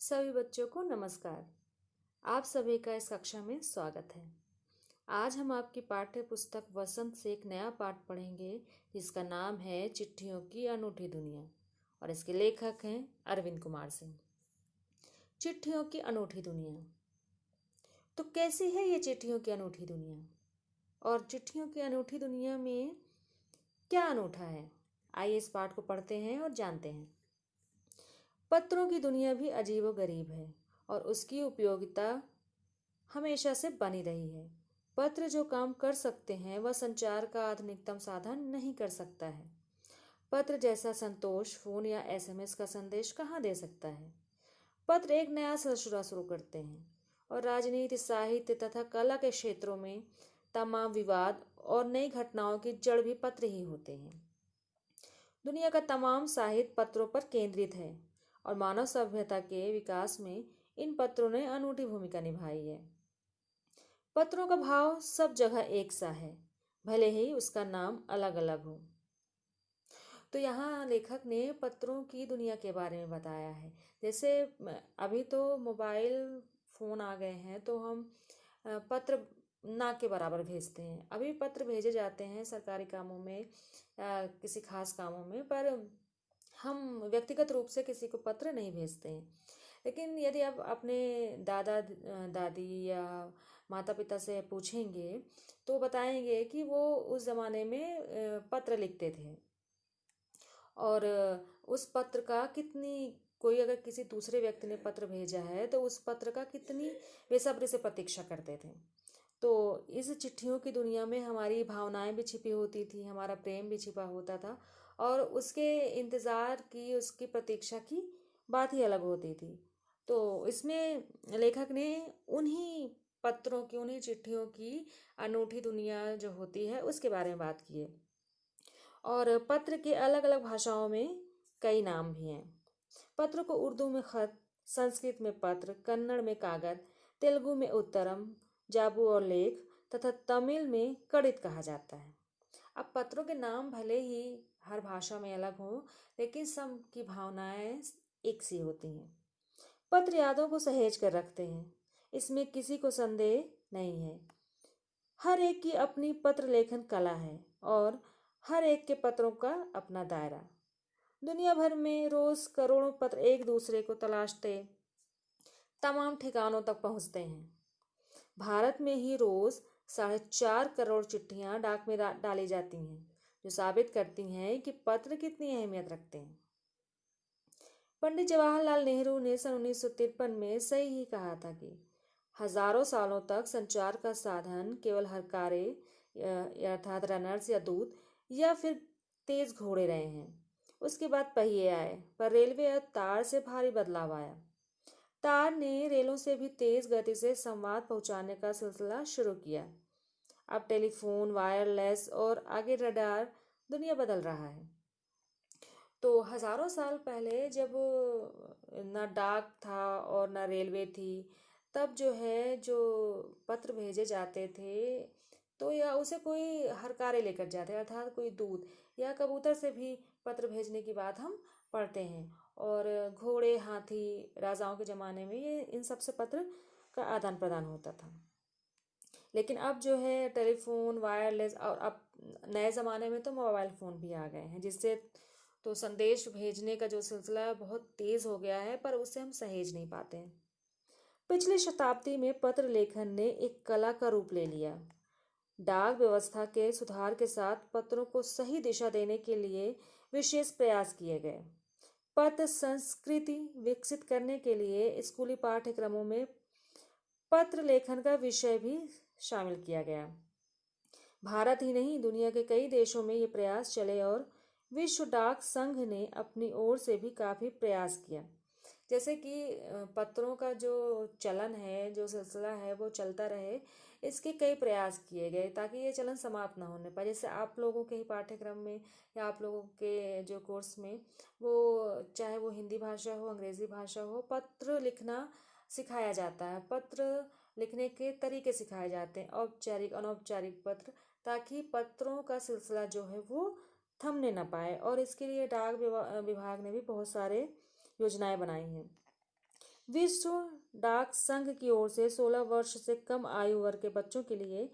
सभी बच्चों को नमस्कार। आप सभी का इस कक्षा में स्वागत है। आज हम आपकी पाठ्य पुस्तक वसंत से एक नया पाठ पढ़ेंगे जिसका नाम है चिट्ठियों की अनूठी दुनिया और इसके लेखक हैं अरविंद कुमार सिंह। चिट्ठियों की अनूठी दुनिया। तो कैसी है ये चिट्ठियों की अनूठी दुनिया और चिट्ठियों की अनूठी दुनिया में क्या अनूठा है? आइए इस पाठ को पढ़ते हैं और जानते हैं। पत्रों की दुनिया भी अजीबोगरीब है और उसकी उपयोगिता हमेशा से बनी रही है। पत्र जो काम कर सकते हैं वह संचार का आधुनिकतम साधन नहीं कर सकता है। पत्र जैसा संतोष फोन या एसएमएस का संदेश कहाँ दे सकता है। पत्र एक नया सिलसिला शुरू करते हैं और राजनीति, साहित्य तथा कला के क्षेत्रों में तमाम विवाद और नई घटनाओं की जड़ भी पत्र ही होते हैं। दुनिया का तमाम साहित्य पत्रों पर केंद्रित है और मानव सभ्यता के विकास में इन पत्रों ने अनूठी भूमिका निभाई है। पत्रों का भाव सब जगह एक सा है, भले ही उसका नाम अलग अलग हो। तो यहाँ लेखक ने पत्रों की दुनिया के बारे में बताया है। जैसे अभी तो मोबाइल फ़ोन आ गए हैं तो हम पत्र ना के बराबर भेजते हैं। अभी पत्र भेजे जाते हैं सरकारी कामों में, किसी खास कामों में, पर हम व्यक्तिगत रूप से किसी को पत्र नहीं भेजते हैं। लेकिन यदि आप अपने दादा दादी या माता पिता से पूछेंगे तो बताएंगे कि वो उस ज़माने में पत्र लिखते थे और उस पत्र का कितनी, कोई अगर किसी दूसरे व्यक्ति ने पत्र भेजा है तो उस पत्र का कितनी बेसब्री से प्रतीक्षा करते थे। तो इस चिट्ठियों की दुनिया में हमारी भावनाएं भी छिपी होती थी, हमारा प्रेम भी छिपा होता था और उसके इंतज़ार की, उसकी प्रतीक्षा की बात ही अलग होती थी। तो इसमें लेखक ने उन्हीं पत्रों की, उन्हीं चिट्ठियों की अनूठी दुनिया जो होती है उसके बारे में बात की है। और पत्र के अलग अलग भाषाओं में कई नाम भी हैं। पत्र को उर्दू में खत, संस्कृत में पत्र, कन्नड़ में कागज, तेलुगु में उत्तरम, जाबू और लेख तथा तमिल में कड़ित कहा जाता है। अब पत्रों के नाम भले ही हर भाषा में अलग हों, लेकिन सब की भावनाएं एक सी होती हैं। पत्र यादों को सहेज कर रखते हैं, इसमें किसी को संदेह नहीं है। हर एक की अपनी पत्र लेखन कला है और हर एक के पत्रों का अपना दायरा। दुनिया भर में रोज करोड़ों पत्र एक दूसरे को तलाशते तमाम ठिकानों तक पहुंचते हैं। भारत में ही रोज 4.5 करोड़ चिट्ठियां डाक में डाली जाती हैं, जो साबित करती हैं कि पत्र कितनी अहमियत रखते हैं। पंडित जवाहरलाल नेहरू ने सन 1953 में सही ही कहा था कि हजारों सालों तक संचार का साधन केवल हरकारे अर्थात रनर्स या दूत या फिर तेज घोड़े रहे हैं। उसके बाद पहिए आए, पर रेलवे और तार से भारी बदलाव आया। तार ने रेलों से भी तेज गति से संवाद पहुंचाने का सिलसिला शुरू किया। अब टेलीफोन, वायरलेस और आगे रडार, दुनिया बदल रहा है। तो हजारों साल पहले जब ना डाक था और ना रेलवे थी, तब जो है जो पत्र भेजे जाते थे तो या उसे कोई हरकारे लेकर जाते, अर्थात कोई दूत या कबूतर से भी पत्र भेजने की बात हम पढ़ते हैं। और घोड़े, हाथी, राजाओं के ज़माने में ये इन सब से पत्र का आदान प्रदान होता था। लेकिन अब जो है टेलीफोन, वायरलेस और अब नए ज़माने में तो मोबाइल फ़ोन भी आ गए हैं, जिससे तो संदेश भेजने का जो सिलसिला है बहुत तेज़ हो गया है, पर उसे हम सहेज नहीं पाते हैं। पिछली शताब्दी में पत्र लेखन ने एक कला का रूप ले लिया। डाक व्यवस्था के सुधार के साथ पत्रों को सही दिशा देने के लिए विशेष प्रयास किए गए। पत्र संस्कृति विकसित करने के लिए स्कूली पाठ्यक्रमों में पत्र लेखन का विषय भी शामिल किया गया। भारत ही नहीं, दुनिया के कई देशों में ये प्रयास चले और विश्व डाक संघ ने अपनी ओर से भी काफ़ी प्रयास किया। जैसे कि पत्रों का जो चलन है, जो सिलसिला है वो चलता रहे, इसके कई प्रयास किए गए ताकि ये चलन समाप्त ना होने पाए। जैसे आप लोगों के ही पाठ्यक्रम में या आप लोगों के जो कोर्स में, वो चाहे वो हिंदी भाषा हो, अंग्रेज़ी भाषा हो, पत्र लिखना सिखाया जाता है। पत्र लिखने के तरीके सिखाए जाते हैं, औपचारिक, अनौपचारिक पत्र, ताकि पत्रों का सिलसिला जो है वो थमने ना पाए। और इसके लिए डाक विभाग ने भी बहुत सारे योजनाएं बनाई हैं। विश्व डाक संघ की ओर से 16 वर्ष से कम आयु वर्ग के बच्चों के लिए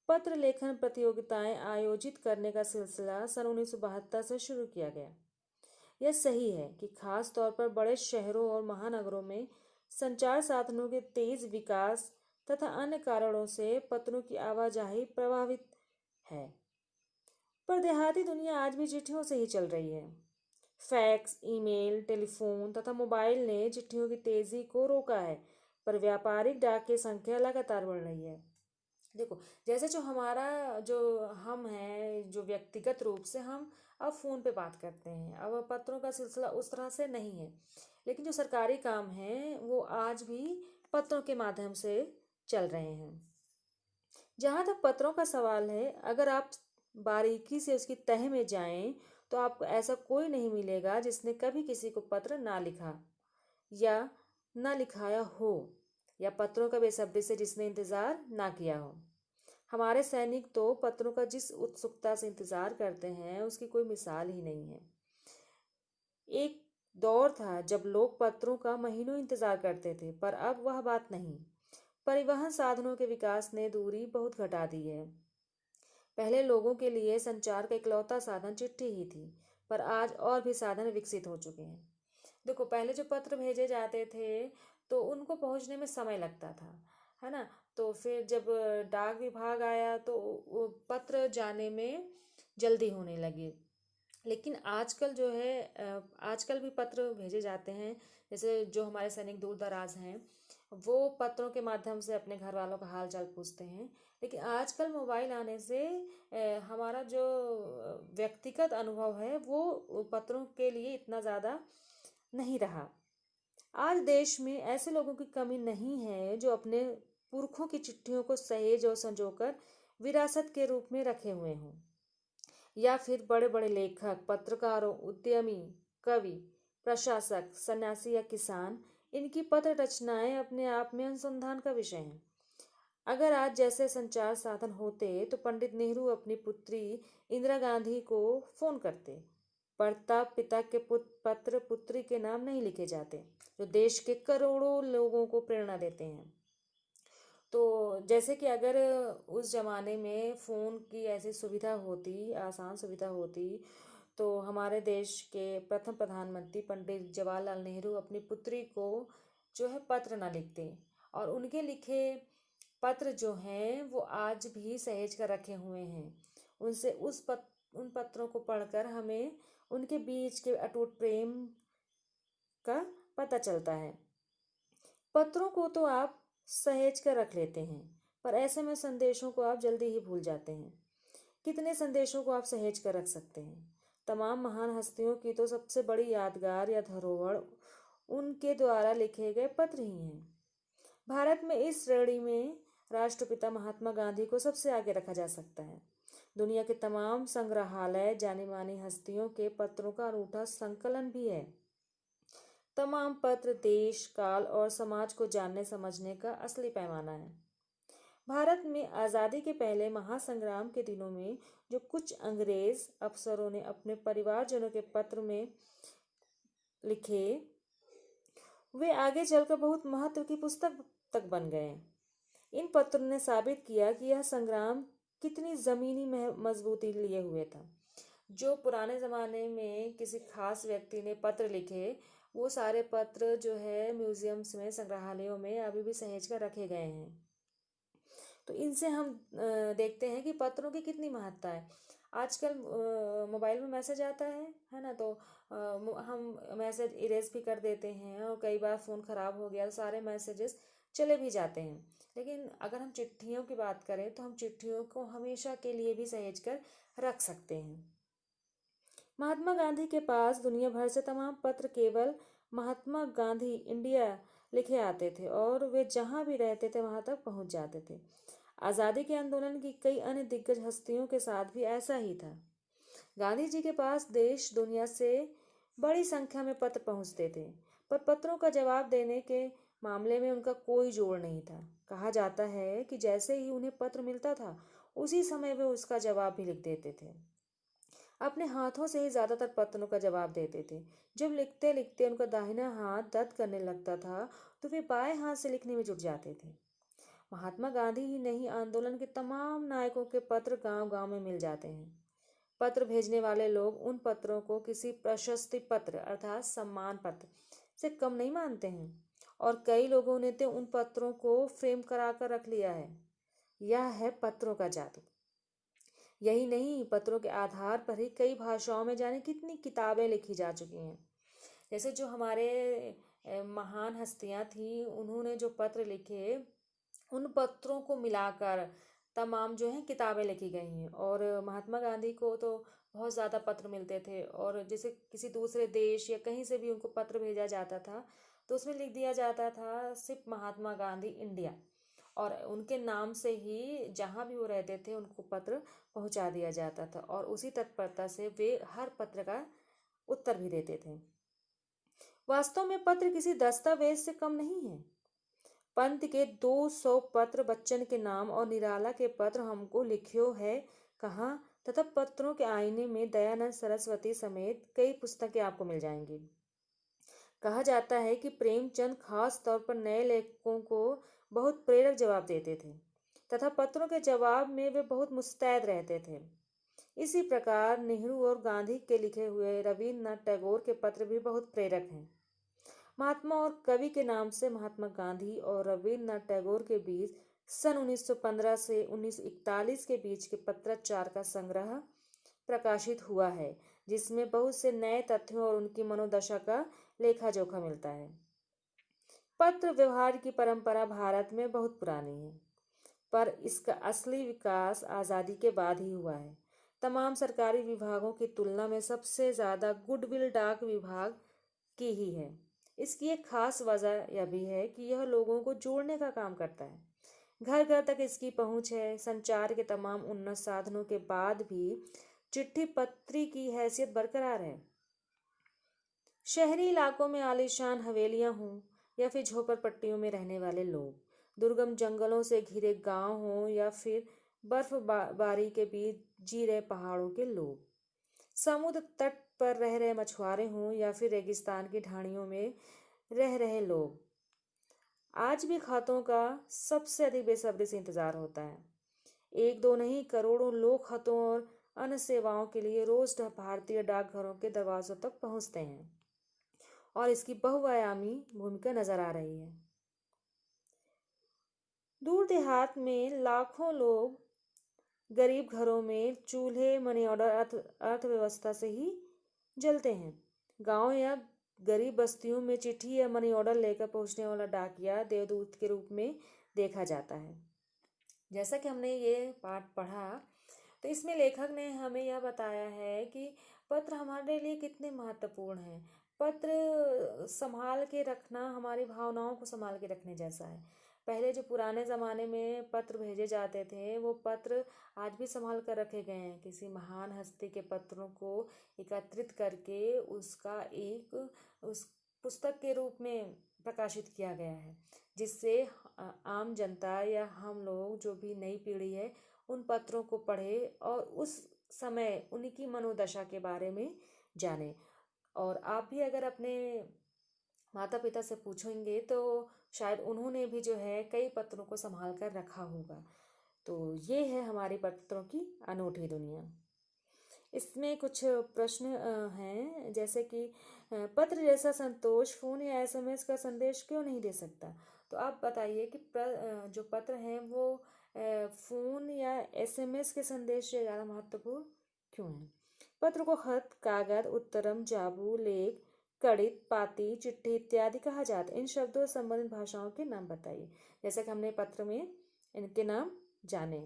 पत्र लेखन प्रतियोगिताएं आयोजित करने का सिलसिला सन 1972 से शुरू किया गया। यह सही है कि खास तौर पर बड़े शहरों और महानगरों में संचार साधनों के तेज विकास तथा अन्य कारणों से पत्रों की आवाजाही प्रभावित है, पर देहाती दुनिया आज भी चिट्ठियों से ही चल रही है। फैक्स, ईमेल, टेलीफोन तथा मोबाइल ने चिट्ठियों की तेजी को रोका है, पर व्यापारिक डाक की संख्या लगातार बढ़ रही है। देखो, जैसे जो हम हैं, जो व्यक्तिगत रूप से हम अब फ़ोन पे बात करते हैं, अब पत्रों का सिलसिला उस तरह से नहीं है, लेकिन जो सरकारी काम हैं वो आज भी पत्रों के माध्यम से चल रहे हैं। जहाँ तक पत्रों का सवाल है, अगर आप बारीकी से उसकी तह में जाएं तो आपको ऐसा कोई नहीं मिलेगा जिसने कभी किसी को पत्र ना लिखा या ना लिखाया हो, या पत्रों का बेसब्री से जिसने इंतज़ार ना किया हो। हमारे सैनिक तो पत्रों का जिस उत्सुकता से इंतज़ार करते हैं उसकी कोई मिसाल ही नहीं है। एक दौर था जब लोग पत्रों का महीनों इंतज़ार करते थे, पर अब वह बात नहीं। परिवहन साधनों के विकास ने दूरी बहुत घटा दी है। पहले लोगों के लिए संचार का इकलौता साधन चिट्ठी ही थी, पर आज और भी साधन विकसित हो चुके हैं। देखो, पहले जो पत्र भेजे जाते थे तो उनको पहुंचने में समय लगता था, है ना। तो फिर जब डाक विभाग आया तो वो पत्र जाने में जल्दी होने लगी। लेकिन आजकल जो है आजकल भी पत्र भेजे जाते हैं। जैसे जो हमारे सैनिक दूर दराज हैं वो पत्रों के माध्यम से अपने घर वालों का हाल चाल पूछते हैं। लेकिन आजकल मोबाइल आने से हमारा जो व्यक्तिगत अनुभव है वो पत्रों के लिए इतना ज़्यादा नहीं रहा। आज देश में ऐसे लोगों की कमी नहीं है जो अपने पुरखों की चिट्ठियों को सहेज और संजोकर विरासत के रूप में रखे हुए हों, या फिर बड़े बड़े लेखक, पत्रकारों, उद्यमी, कवि, प्रशासक, सन्यासी या किसान, इनकी पत्र रचनाएं अपने आप में अनुसंधान का विषय हैं। अगर आज जैसे संचार साधन होते तो पंडित नेहरू अपनी पुत्री इंदिरा गांधी को फोन करते, प्रताप पिता के पत्र पुत्री के नाम नहीं लिखे जाते, जो देश के करोड़ों लोगों को प्रेरणा देते हैं। तो जैसे कि अगर उस ज़माने में फ़ोन की ऐसी सुविधा होती, आसान सुविधा होती, तो हमारे देश के प्रथम प्रधानमंत्री पंडित जवाहरलाल नेहरू अपनी पुत्री को जो है पत्र ना लिखते, और उनके लिखे पत्र जो हैं वो आज भी सहेज कर रखे हुए हैं। उनसे उन पत्रों को पढ़कर हमें उनके बीच के अटूट प्रेम का पता चलता है। पत्रों को तो आप सहेज कर रख लेते हैं, पर ऐसे में संदेशों को आप जल्दी ही भूल जाते हैं। कितने संदेशों को आप सहेज कर रख सकते हैं? तमाम महान हस्तियों की तो सबसे बड़ी यादगार या धरोहर उनके द्वारा लिखे गए पत्र ही हैं। भारत में इस श्रेणी में राष्ट्रपिता महात्मा गांधी को सबसे आगे रखा जा सकता है। दुनिया के तमाम संग्रहालय जानी मानी हस्तियों के पत्रों का अनूठा संकलन भी है। तमाम पत्र देश, काल और समाज को जानने समझने का असली पैमाना है। भारत में आज़ादी के पहले महासंग्राम के दिनों में जो कुछ अंग्रेज अफसरों ने अपने परिवारजनों के पत्र में लिखे, वे आगे चलकर बहुत महत्व की पुस्तक तक बन गए। इन पत्रों ने साबित किया कि यह संग्राम कितनी ज़मीनी मजबूती लिए हुए था। जो पुराने ज़माने में किसी खास व्यक्ति ने पत्र लिखे, वो सारे पत्र जो है म्यूजियम्स में, संग्रहालयों में अभी भी सहेज कर रखे गए हैं। तो इनसे हम देखते हैं कि पत्रों की कितनी महत्ता है। आजकल मोबाइल में मैसेज आता है ना, तो हम मैसेज इरेज भी कर देते हैं, और कई बार फ़ोन ख़राब हो गया तो सारे मैसेजेस चले भी जाते हैं। लेकिन अगर हम चिट्ठियों की बात करें तो हम चिट्ठियों को हमेशा के लिए भी सहेज कर रख सकते हैं। महात्मा गांधी के पास दुनिया भर से तमाम पत्र केवल महात्मा गांधी इंडिया लिखे आते थे, और वे जहाँ भी रहते थे वहाँ तक पहुँच जाते थे। आज़ादी के आंदोलन की कई अन्य दिग्गज हस्तियों के साथ भी ऐसा ही था। गांधी जी के पास देश दुनिया से बड़ी संख्या में पत्र पहुँचते थे, पर पत्रों का जवाब देने के मामले में उनका कोई जोड़ नहीं था। कहा जाता है कि जैसे ही उन्हें पत्र मिलता था उसी समय वे उसका जवाब भी लिख देते थे। अपने हाथों से ही ज़्यादातर पत्रों का जवाब देते थे। जब लिखते लिखते उनका दाहिना हाथ दर्द करने लगता था, तो वे बाएं हाथ से लिखने में जुट जाते थे। महात्मा गांधी ही नहीं, आंदोलन के तमाम नायकों के पत्र गांव-गांव में मिल जाते हैं। पत्र भेजने वाले लोग उन पत्रों को किसी प्रशस्ति पत्र अर्थात सम्मान पत्र से कम नहीं मानते हैं, और कई लोगों ने तो उन पत्रों को फ्रेम कराकर रख लिया है। यह है पत्रों का जादू। यही नहीं, पत्रों के आधार पर ही कई भाषाओं में जाने कितनी किताबें लिखी जा चुकी हैं। जैसे जो हमारे महान हस्तियां थी, उन्होंने जो पत्र लिखे, उन पत्रों को मिलाकर तमाम जो है किताबें लिखी गई हैं। और महात्मा गांधी को तो बहुत ज़्यादा पत्र मिलते थे, और जैसे किसी दूसरे देश या कहीं से भी उनको पत्र भेजा जाता था, तो उसमें लिख दिया जाता था सिर्फ महात्मा गांधी इंडिया, और उनके नाम से ही जहाँ भी वो रहते थे उनको पत्र पहुंचा दिया जाता था, और उसी तत्परता से वे हर पत्र का उत्तर भी देते थे। वास्तव में पत्र किसी दस्तावेज से कम नहीं है। पंत के 200 पत्र बच्चन के नाम और निराला के पत्र हमको लिखियो है कहाँ, तथा पत्रों के आईने में दयानंद सरस्वती समेत कई पुस्तकें आपको मिल जाएंगी। कहा जाता है कि प्रेमचंद खास तौर पर नए लेखकों को बहुत प्रेरक जवाब देते थे, तथा पत्रों के जवाब में वे बहुत मुस्तैद रहते थे। इसी प्रकार नेहरू और गांधी के लिखे हुए रविन्द्रनाथ टैगोर के पत्र भी बहुत प्रेरक हैं। महात्मा और कवि के नाम से महात्मा गांधी और रविन्द्रनाथ टैगोर के बीच सन 1915 से 1941 के बीच के पत्राचार का संग्रह प्रकाशित हुआ है, जिसमें बहुत से नए तथ्यों और उनकी मनोदशा का लेखा जोखा मिलता है। पत्र व्यवहार की परंपरा भारत में बहुत पुरानी है, पर इसका असली विकास आज़ादी के बाद ही हुआ है। तमाम सरकारी विभागों की तुलना में सबसे ज़्यादा गुडविल डाक विभाग की ही है। इसकी एक खास वजह यह भी है कि यह लोगों को जोड़ने का काम करता है। घर घर तक इसकी पहुंच है। संचार के तमाम उन्नत साधनों के बाद भी चिट्ठी पत्री की हैसियत बरकरार है। शहरी इलाकों में आलीशान हवेलियां हों या फिर झोपड़पट्टियों में रहने वाले लोग, दुर्गम जंगलों से घिरे गांव हों या फिर बर्फबारी के बीच जी रहे पहाड़ों के लोग, समुद्र तट पर रह रहे मछुआरे हों या फिर रेगिस्तान की ढाणियों में रह रहे लोग, आज भी खतों का सबसे अधिक बेसब्री से इंतजार होता है। एक दो नहीं, करोड़ों लोग खतों और अन्य सेवाओं के लिए रोज भारतीय डाकघरों के दरवाजों तक पहुंचते हैं, और इसकी बहुआयामी भूमिका नजर आ रही है। दूर देहात में लाखों लोग गरीब घरों में चूल्हे मनी ऑर्डर अर्थव्यवस्था से ही जलते हैं। गांव या गरीब बस्तियों में चिट्ठी या मनी ऑर्डर लेकर पहुंचने वाला डाकिया देवदूत के रूप में देखा जाता है। जैसा कि हमने ये पाठ पढ़ा, तो इसमें लेखक ने हमें यह बताया है कि पत्र हमारे लिए कितने महत्वपूर्ण हैं। पत्र संभाल के रखना हमारी भावनाओं को संभाल के रखने जैसा है। पहले जो पुराने ज़माने में पत्र भेजे जाते थे, वो पत्र आज भी संभाल कर रखे गए हैं। किसी महान हस्ती के पत्रों को एकत्रित करके उसका एक उस पुस्तक के रूप में प्रकाशित किया गया है, जिससे आम जनता या हम लोग जो भी नई पीढ़ी है उन पत्रों को पढ़े और उस समय उनकी मनोदशा के बारे में जाने। और आप भी अगर अपने माता पिता से पूछेंगे तो शायद उन्होंने भी जो है कई पत्रों को संभाल कर रखा होगा। तो ये है हमारी पत्रों की अनूठी दुनिया। इसमें कुछ प्रश्न हैं, जैसे कि पत्र जैसा संतोष फ़ोन या एसएमएस का संदेश क्यों नहीं दे सकता। तो आप बताइए कि जो पत्र हैं वो फ़ोन या एसएमएस के संदेश से ज़्यादा महत्वपूर्ण क्यों हैं। पत्र को खत, कागज, उत्तरम, जाबू, लेख, कड़ित, पाती, चिट्ठी इत्यादि कहा जाता है। इन शब्दों से संबंधित भाषाओं के नाम बताइए। जैसे कि हमने पत्र में इनके नाम जाने।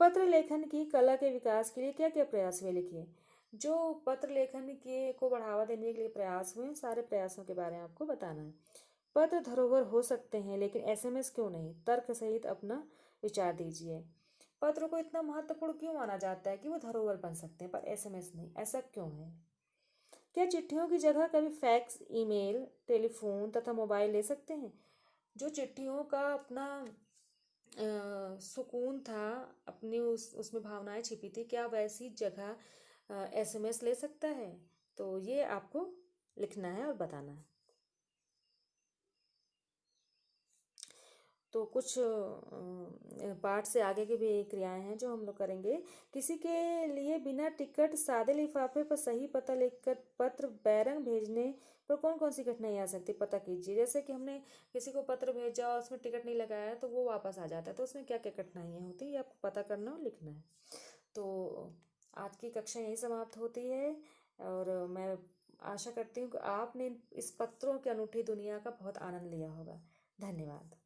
पत्र लेखन की कला के विकास के लिए क्या क्या प्रयास हुए, लिखिए। जो पत्र लेखन के को बढ़ावा देने के लिए प्रयास हुए, सारे प्रयासों के बारे में आपको बताना है। पत्र धरोहर हो सकते हैं, लेकिन एसएमएस क्यों नहीं, तर्क सहित अपना विचार दीजिए। पत्र को इतना महत्वपूर्ण क्यों माना जाता है कि वो धरोहर बन सकते हैं, पर एसएमएस नहीं, ऐसा क्यों है। क्या चिट्ठियों की जगह कभी फैक्स, ईमेल, टेलीफोन तथा मोबाइल ले सकते हैं। जो चिट्ठियों का अपना सुकून था, अपनी उसमें भावनाएं छिपी थी, क्या वैसी जगह एसएमएस ले सकता है? तो ये आपको लिखना है और बताना है। तो कुछ पाठ से आगे की भी क्रियाएं हैं जो हम लोग करेंगे। किसी के लिए बिना टिकट सादे लिफाफे पर सही पता लिखकर पत्र बैरंग भेजने पर कौन कौन सी कठिनाई आ सकती है, पता कीजिए। जैसे कि हमने किसी को पत्र भेजा और उसमें टिकट नहीं लगाया तो वो वापस आ जाता है, तो उसमें क्या क्या कठिनाइयाँ होती है ये आपको पता करना और लिखना है। तो आज की कक्षा यहीं समाप्त होती है, और मैं आशा करती हूँ कि आपने इस पत्रों की अनूठी दुनिया का बहुत आनंद लिया होगा। धन्यवाद।